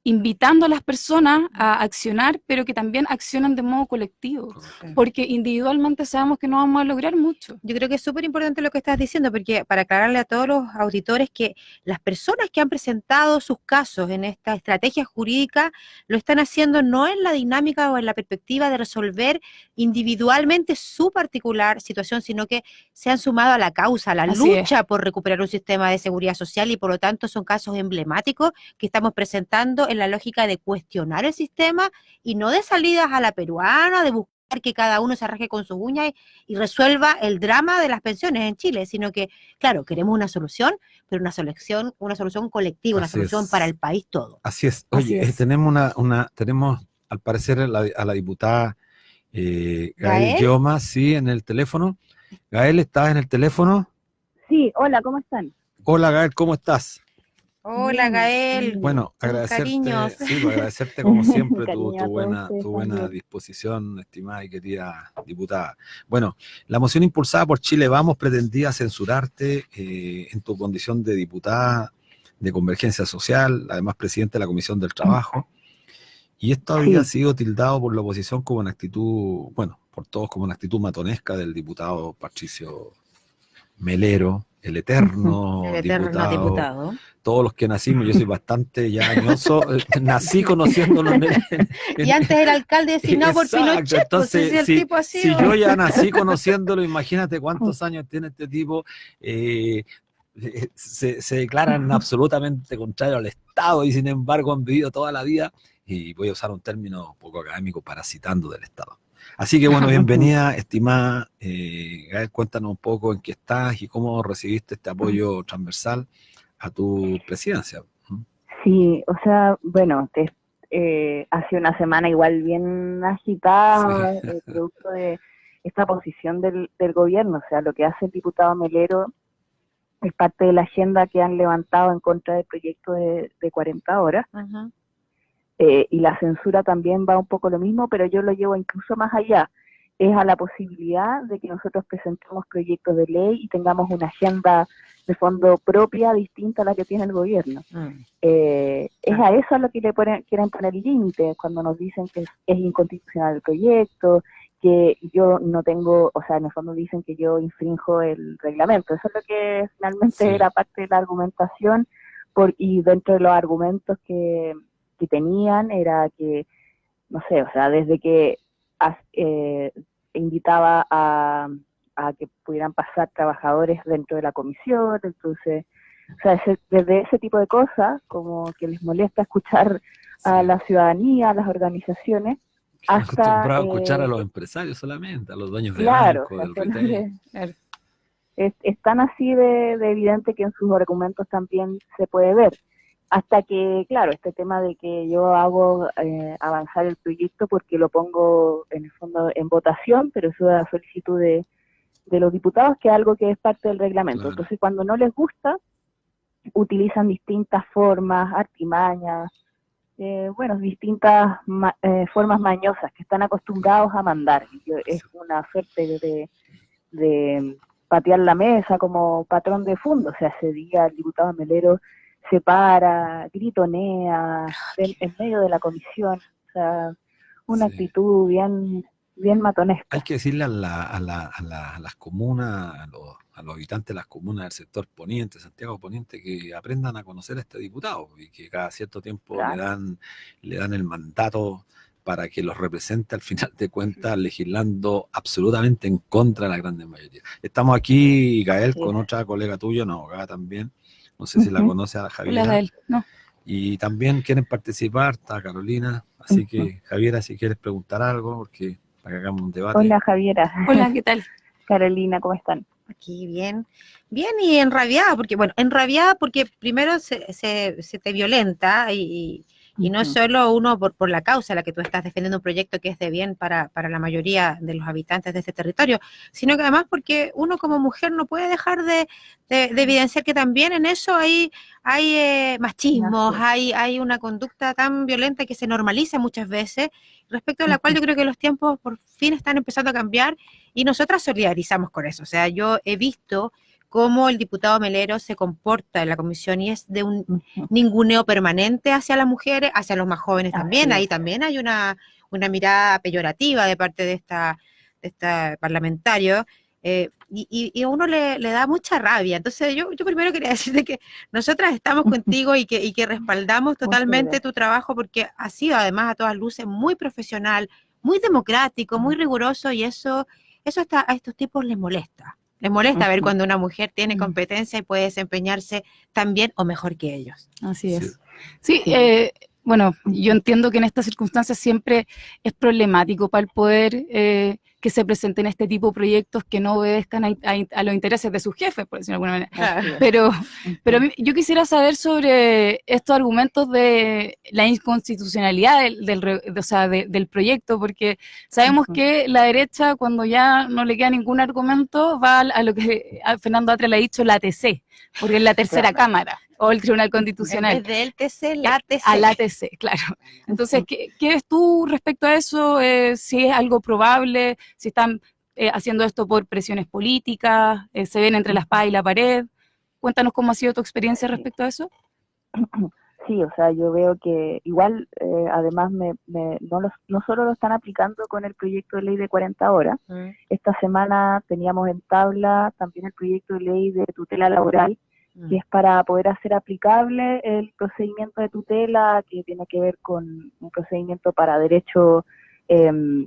invitando a las personas a accionar, pero que también accionan de modo colectivo, porque individualmente sabemos que no vamos a lograr mucho. Yo creo que es súper importante lo que estás diciendo, porque para aclararle a todos los auditores que las personas que han presentado sus casos en esta estrategia jurídica lo están haciendo no en la dinámica o en la perspectiva de resolver individualmente su particular situación, sino que se han sumado a la causa, a la lucha por recuperar un sistema de seguridad social, y por lo tanto son casos emblemáticos que estamos presentando en la lógica de cuestionar el sistema y no de salidas a la peruana, de buscar que cada uno se arraje con sus uñas y resuelva el drama de las pensiones en Chile, sino que, claro, queremos una solución, pero una solución colectiva, una solución para el país todo. Así es. Oye, tenemos tenemos al parecer a la diputada Gael Yoma, sí, en el teléfono. Gael, ¿estás en el teléfono? Sí, hola, ¿cómo están? Hola, Gael, ¿cómo estás? Hola, Gael. Bueno, agradecerte como siempre tu buena disposición, estimada y querida diputada. Bueno, la moción impulsada por Chile Vamos pretendía censurarte en tu condición de diputada de Convergencia Social, además presidente de la Comisión del Trabajo, y esto había sido tildado por la oposición como una actitud, bueno, por todos como una actitud matonesca del diputado Patricio Melero, el eterno diputado. Todos los que nacimos, yo soy bastante ya añoso, nací conociéndolo. Y antes era alcalde designado por Pinochet. Entonces, pues, si yo ya nací conociéndolo, imagínate cuántos años tiene este tipo. Se declaran absolutamente contrarios al Estado y sin embargo han vivido toda la vida, y voy a usar un término un poco académico, parasitando del Estado. Así que bueno, bienvenida, estimada Gael, cuéntanos un poco en qué estás y cómo recibiste este apoyo transversal a tu presidencia. Sí, o sea, bueno, hace una semana igual bien agitada, producto de esta posición del gobierno, o sea, lo que hace el diputado Melero es parte de la agenda que han levantado en contra del proyecto de 40 horas. Y la censura también va un poco lo mismo, pero yo lo llevo incluso más allá. Es a la posibilidad de que nosotros presentemos proyectos de ley y tengamos una agenda de fondo propia, distinta a la que tiene el gobierno. Es a eso a lo que quieren poner límites, cuando nos dicen que es inconstitucional el proyecto, que yo no tengo, o sea, en el fondo dicen que yo infrinjo el reglamento. Eso es lo que finalmente era parte de la argumentación, y dentro de los argumentos que tenían era que, no sé, o sea, desde que invitaba a que pudieran pasar trabajadores dentro de la comisión, entonces, o sea, desde ese tipo de cosas, como que les molesta escuchar a la ciudadanía, a las organizaciones, hasta... acostumbrado a escuchar a los empresarios solamente, a los dueños de claro, banco, del retail. Es tan así de evidente que en sus argumentos también se puede ver. Hasta que, claro, este tema de que yo hago avanzar el proyecto porque lo pongo en el fondo en votación, pero eso es a solicitud de los diputados, que es algo que es parte del reglamento. Claro. Entonces, cuando no les gusta, utilizan distintas formas, artimañas, distintas formas mañosas que están acostumbrados a mandar. Es una suerte de patear la mesa como patrón de fondo. O sea, ese día el diputado Melero se para, gritonea en medio de la comisión. O sea, una actitud bien matonesca. Hay que decirle a las comunas, a los habitantes de las comunas del sector poniente, Santiago Poniente, que aprendan a conocer a este diputado y que cada cierto tiempo le dan el mandato para que los represente al final de cuentas, legislando absolutamente en contra de la gran mayoría. Estamos aquí, Gael, con otra colega tuya, una abogada también, no sé si la conoce, a la Javiera. Hola, Gael, no. Y también quieren participar, está Carolina, así que Javiera, si quieres preguntar algo, porque para que hagamos un debate. Hola, Javiera. Hola, ¿qué tal? Carolina, ¿cómo están? Aquí bien y enrabiada, porque primero se te violenta y no es solo uno por la causa a la que tú estás defendiendo un proyecto que es de bien para la mayoría de los habitantes de este territorio, sino que además porque uno como mujer no puede dejar de evidenciar que también en eso hay machismos, hay una conducta tan violenta que se normaliza muchas veces, respecto a la cual yo creo que los tiempos por fin están empezando a cambiar y nosotras solidarizamos con eso. O sea, yo he visto cómo el diputado Melero se comporta en la comisión y es de un ninguneo permanente hacia las mujeres, hacia los más jóvenes también. Ahí también hay una mirada peyorativa de parte de esta parlamentario, y a uno le da mucha rabia. Entonces yo primero quería decirte que nosotras estamos contigo y que respaldamos totalmente tu trabajo, porque ha sido además a todas luces muy profesional, muy democrático, muy riguroso, y eso a estos tipos les molesta. Les molesta ver cuando una mujer tiene competencia y puede desempeñarse tan bien o mejor que ellos. Así es. Sí, bueno, yo entiendo que en estas circunstancias siempre es problemático para el poder que se presenten este tipo de proyectos que no obedezcan a los intereses de sus jefes, por decirlo de alguna manera. Pero yo quisiera saber sobre estos argumentos de la inconstitucionalidad del proyecto, porque sabemos que la derecha, cuando ya no le queda ningún argumento, va a lo que Fernando Atria le ha dicho, la ATC, porque es la tercera cámara, o el Tribunal Constitucional. En vez del TC, la ATC. A la ATC, claro. Entonces, ¿qué ves tú respecto a eso? Si es algo probable, si están haciendo esto por presiones políticas, se ven entre la espada y la pared. Cuéntanos cómo ha sido tu experiencia respecto a eso. Sí, o sea, yo veo que igual, además, no solo lo están aplicando con el proyecto de ley de 40 horas, esta semana teníamos en tabla también el proyecto de ley de tutela laboral, que es para poder hacer aplicable el procedimiento de tutela, que tiene que ver con un procedimiento para derecho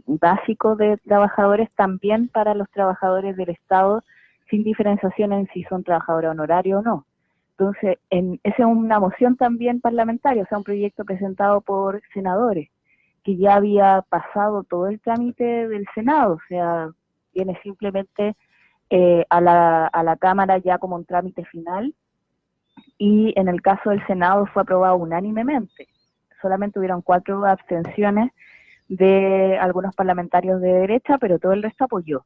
básico de trabajadores, también para los trabajadores del Estado, sin diferenciación en si son trabajadores honorarios o no. Entonces, esa es una moción también parlamentaria, o sea, un proyecto presentado por senadores, que ya había pasado todo el trámite del Senado, o sea, viene simplemente a la Cámara ya como un trámite final, y en el caso del Senado fue aprobado unánimemente. Solamente hubieron 4 abstenciones de algunos parlamentarios de derecha, pero todo el resto apoyó.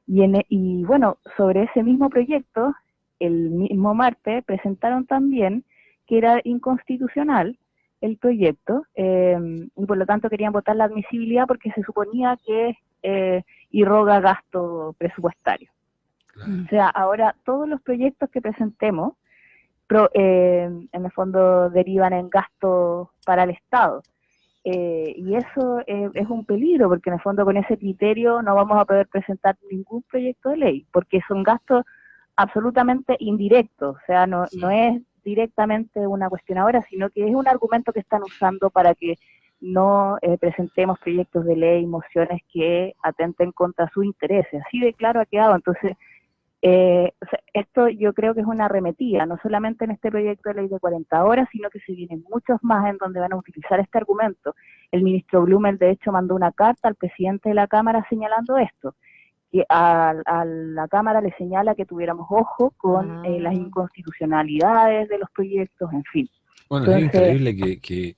Y bueno, sobre ese mismo proyecto, el mismo martes presentaron también que era inconstitucional el proyecto, y por lo tanto querían votar la admisibilidad porque se suponía que irroga gasto presupuestario. O sea, ahora todos los proyectos que presentemos en el fondo derivan en gasto para el Estado. Y eso es un peligro, porque en el fondo con ese criterio no vamos a poder presentar ningún proyecto de ley, porque son gastos absolutamente indirectos, o sea, no es directamente una cuestión ahora, sino que es un argumento que están usando para que no presentemos proyectos de ley, mociones que atenten contra sus intereses. Así de claro ha quedado. Entonces, o sea, esto yo creo que es una arremetida, no solamente en este proyecto de ley de 40 horas, sino que se vienen muchos más en donde van a utilizar este argumento. El ministro Blumel, de hecho, mandó una carta al presidente de la Cámara señalando esto, que a la Cámara le señala que tuviéramos ojo con las inconstitucionalidades de los proyectos, en fin. Bueno, Entonces, es increíble que...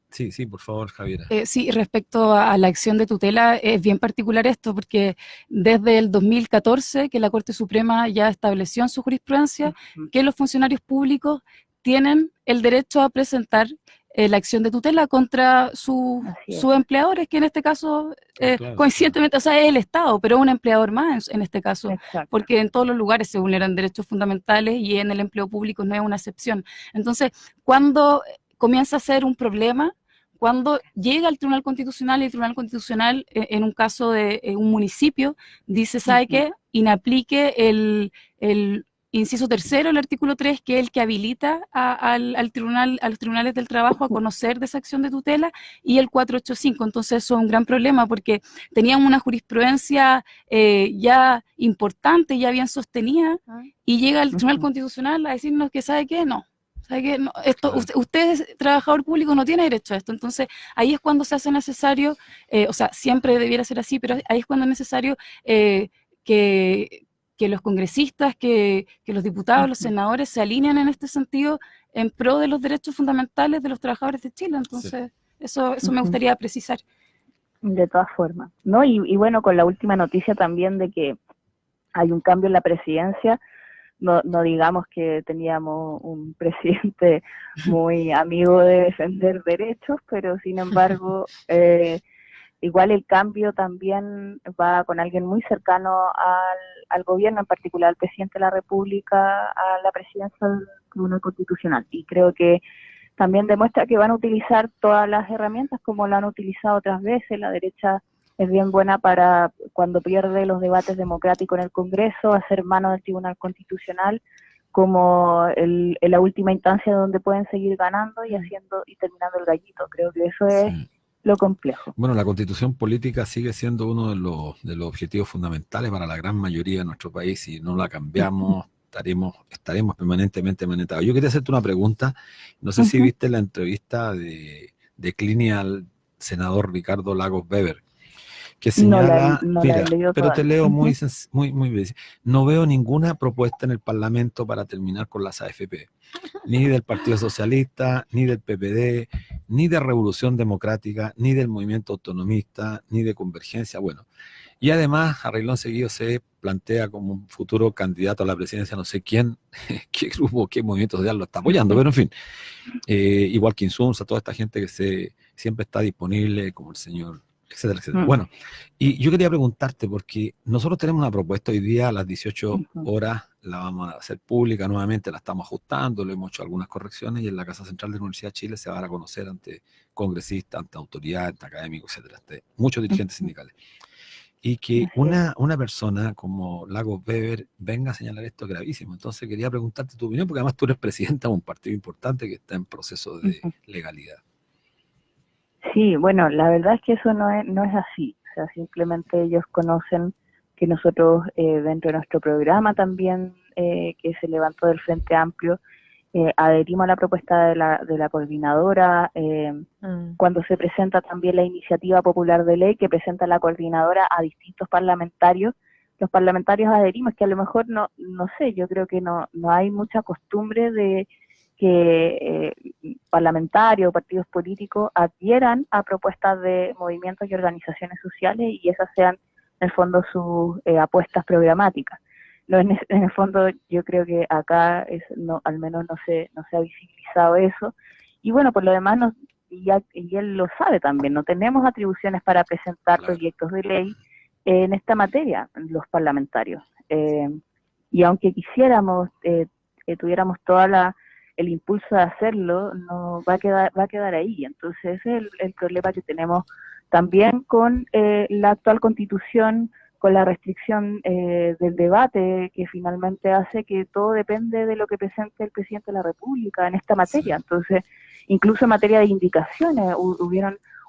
Sí, por favor, Javiera. Sí, respecto a la acción de tutela, es bien particular esto, porque desde el 2014 que la Corte Suprema ya estableció en su jurisprudencia que los funcionarios públicos tienen el derecho a presentar la acción de tutela contra sus empleadores, que en este caso, Claro. coincidentemente, o sea, es el Estado, pero un empleador más en este caso, exacto. porque en todos los lugares se vulneran derechos fundamentales y en el empleo público no es una excepción. Entonces, cuando comienza a ser un problema, cuando llega al Tribunal Constitucional y el Tribunal Constitucional, en un caso de un municipio, dice, ¿sabe qué? Inaplique el inciso tercero, el artículo 3, que es el que habilita a los tribunales del trabajo a conocer de esa acción de tutela, y el 485. Entonces eso es un gran problema porque tenían una jurisprudencia ya importante, ya bien sostenida, y llega el Tribunal Constitucional a decirnos que ¿sabe qué? No. ¿Sabe qué? No, esto, Claro. usted, trabajador público, no tiene derecho a esto. Entonces, ahí es cuando se hace necesario, o sea, siempre debiera ser así, pero ahí es cuando es necesario que los congresistas, que los diputados, los senadores se alineen en este sentido en pro de los derechos fundamentales de los trabajadores de Chile. Entonces, eso me gustaría precisar. De todas formas, ¿no? Y bueno, con la última noticia también de que hay un cambio en la presidencia. No digamos que teníamos un presidente muy amigo de defender derechos, pero sin embargo, igual el cambio también va con alguien muy cercano al gobierno, en particular al presidente de la República, a la presidencia del Tribunal Constitucional. Y creo que también demuestra que van a utilizar todas las herramientas como lo han utilizado otras veces. La derecha es bien buena para, cuando pierde los debates democráticos en el Congreso, hacer mano del Tribunal Constitucional como la última instancia donde pueden seguir ganando y terminando el gallito. Creo que eso es lo complejo. Bueno, la Constitución política sigue siendo uno de los objetivos fundamentales para la gran mayoría de nuestro país. Si no la cambiamos, estaremos permanentemente amenazados. Yo quería hacerte una pregunta. No sé si viste la entrevista de Clini al senador Ricardo Lagos Weber, que señala, mira, pero te leo muy bien. No veo ninguna propuesta en el Parlamento para terminar con las AFP, ni del Partido Socialista, ni del PPD, ni de Revolución Democrática, ni del Movimiento Autonomista, ni de Convergencia. Bueno, y además, a renglón seguido se plantea como un futuro candidato a la presidencia, no sé quién, qué grupo, qué movimiento social lo está apoyando, pero en fin, igual que Insunza, toda esta gente que siempre está disponible, como el señor, etcétera, etcétera. Bueno, y yo quería preguntarte, porque nosotros tenemos una propuesta hoy día a las 18 horas, la vamos a hacer pública nuevamente, la estamos ajustando, le hemos hecho algunas correcciones, y en la Casa Central de la Universidad de Chile se va a dar a conocer ante congresistas, ante autoridades, ante académicos, etcétera, ante muchos dirigentes sindicales. Y que una persona como Lagos Weber venga a señalar esto gravísimo. Entonces quería preguntarte tu opinión, porque además tú eres presidenta de un partido importante que está en proceso de legalidad. Sí, bueno, la verdad es que eso no es así. O sea, simplemente ellos conocen que nosotros dentro de nuestro programa también, que se levantó del Frente Amplio, adherimos a la propuesta de la coordinadora, cuando se presenta también la iniciativa popular de ley que presenta la coordinadora a distintos parlamentarios, los parlamentarios adherimos, que a lo mejor no sé, yo creo que no hay mucha costumbre de que parlamentarios o partidos políticos adhieran a propuestas de movimientos y organizaciones sociales y esas sean en el fondo sus apuestas programáticas. No, en el fondo yo creo que acá al menos no se ha visibilizado eso. Y bueno, por lo demás, y él lo sabe también, no tenemos atribuciones para presentar proyectos de ley en esta materia, los parlamentarios. Y aunque quisiéramos, tuviéramos el impulso de hacerlo, no va a quedar ahí. Entonces ese es el problema que tenemos también con la actual Constitución, con la restricción del debate, que finalmente hace que todo depende de lo que presente el presidente de la República en esta materia. Sí. Entonces, incluso en materia de indicaciones,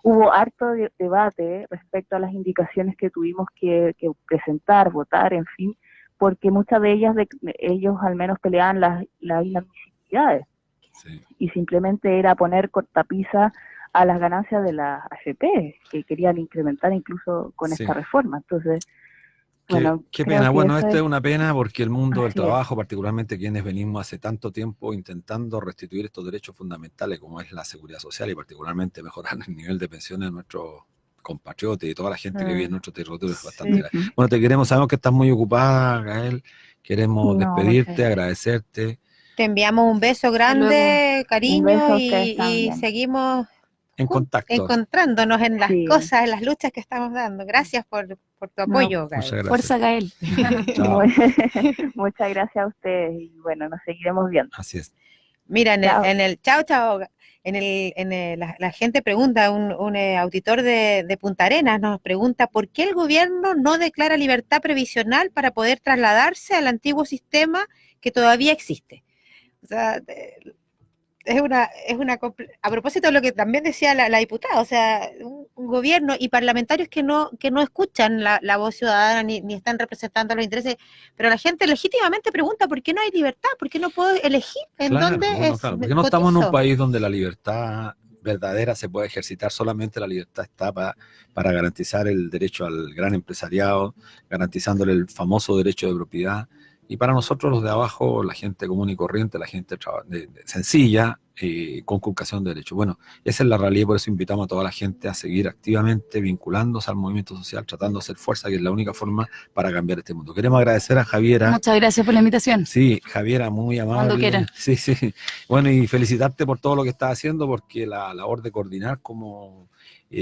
hubo harto debate respecto a las indicaciones que tuvimos que presentar, votar, en fin, porque muchas de ellas, ellos al menos peleaban las inadmisibilidades, Sí. y simplemente era poner cortapisa a las ganancias de las AFP, que querían incrementar incluso con Sí. esta reforma. Entonces, Qué bueno, creo pena. que Bueno, eso esto es una pena porque el mundo del así es. trabajo, particularmente quienes venimos hace tanto tiempo intentando restituir estos derechos fundamentales como es la seguridad social y particularmente mejorar el nivel de pensiones de nuestros compatriotas y toda la gente que vive en nuestro territorio es bastante Sí. grave. Bueno, te queremos, sabemos que estás muy ocupada, Gael. Queremos No, muchas despedirte, gracias. agradecerte. Te enviamos un beso luego. grande, Un cariño, beso a ustedes y también. seguimos En contacto. encontrándonos en las Sí. cosas, en las luchas que estamos dando. Gracias por tu No, apoyo, Gael. Muchas gracias. Fuerza, Gael. Chao. Muchas gracias a ustedes y bueno, nos seguiremos viendo. Así es. Mira, Chao. chao, la gente pregunta, un auditor de Punta Arenas nos pregunta ¿por qué el gobierno no declara libertad previsional para poder trasladarse al antiguo sistema que todavía existe? O sea, a propósito de lo que también decía la diputada, o sea, un gobierno y parlamentarios que no escuchan la voz ciudadana ni están representando los intereses, pero la gente legítimamente pregunta ¿por qué no hay libertad? ¿Por qué no puedo elegir en Claro, dónde bueno, es claro, porque no estamos en un cotizo? país donde la libertad verdadera se puede ejercitar, solamente la libertad está para garantizar el derecho al gran empresariado, garantizándole el famoso derecho de propiedad, y para nosotros los de abajo, la gente común y corriente, la gente sencilla, conculcación de derechos. Bueno, esa es la realidad, por eso invitamos a toda la gente a seguir activamente vinculándose al movimiento social, tratando de hacer fuerza, que es la única forma para cambiar este mundo. Queremos agradecer a Javiera. Muchas gracias por la invitación. Sí, Javiera, muy amable. Cuando quieran. Sí, sí. Bueno, y felicitarte por todo lo que estás haciendo, porque la labor de coordinar como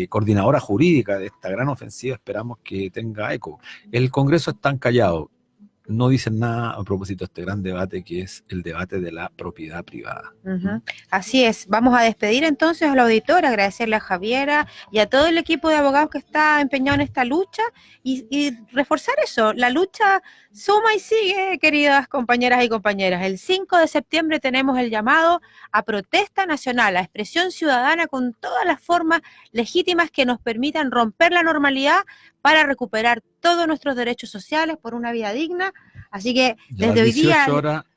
coordinadora jurídica de esta gran ofensiva esperamos que tenga eco. El Congreso está callado, no dicen nada a propósito de este gran debate que es el debate de la propiedad privada. Uh-huh. Así es, vamos a despedir entonces al auditor, agradecerle a Javiera y a todo el equipo de abogados que está empeñado en esta lucha y reforzar eso, la lucha suma y sigue, queridas compañeras y compañeras. El 5 de septiembre tenemos el llamado a protesta nacional, a expresión ciudadana con todas las formas legítimas que nos permitan romper la normalidad para recuperar todos nuestros derechos sociales por una vida digna. Así que desde hoy día...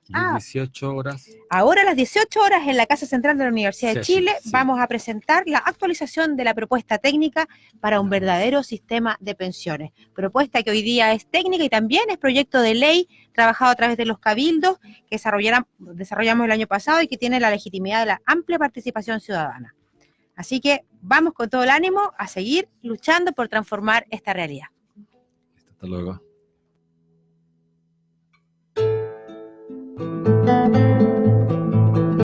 18 horas. Ahora a las 18 horas en la Casa Central de la Universidad de Chile Sí. vamos a presentar la actualización de la propuesta técnica para un verdadero sistema de pensiones. Propuesta que hoy día es técnica y también es proyecto de ley trabajado a través de los cabildos que desarrollamos el año pasado y que tiene la legitimidad de la amplia participación ciudadana. Así que vamos con todo el ánimo a seguir luchando por transformar esta realidad. Hasta luego.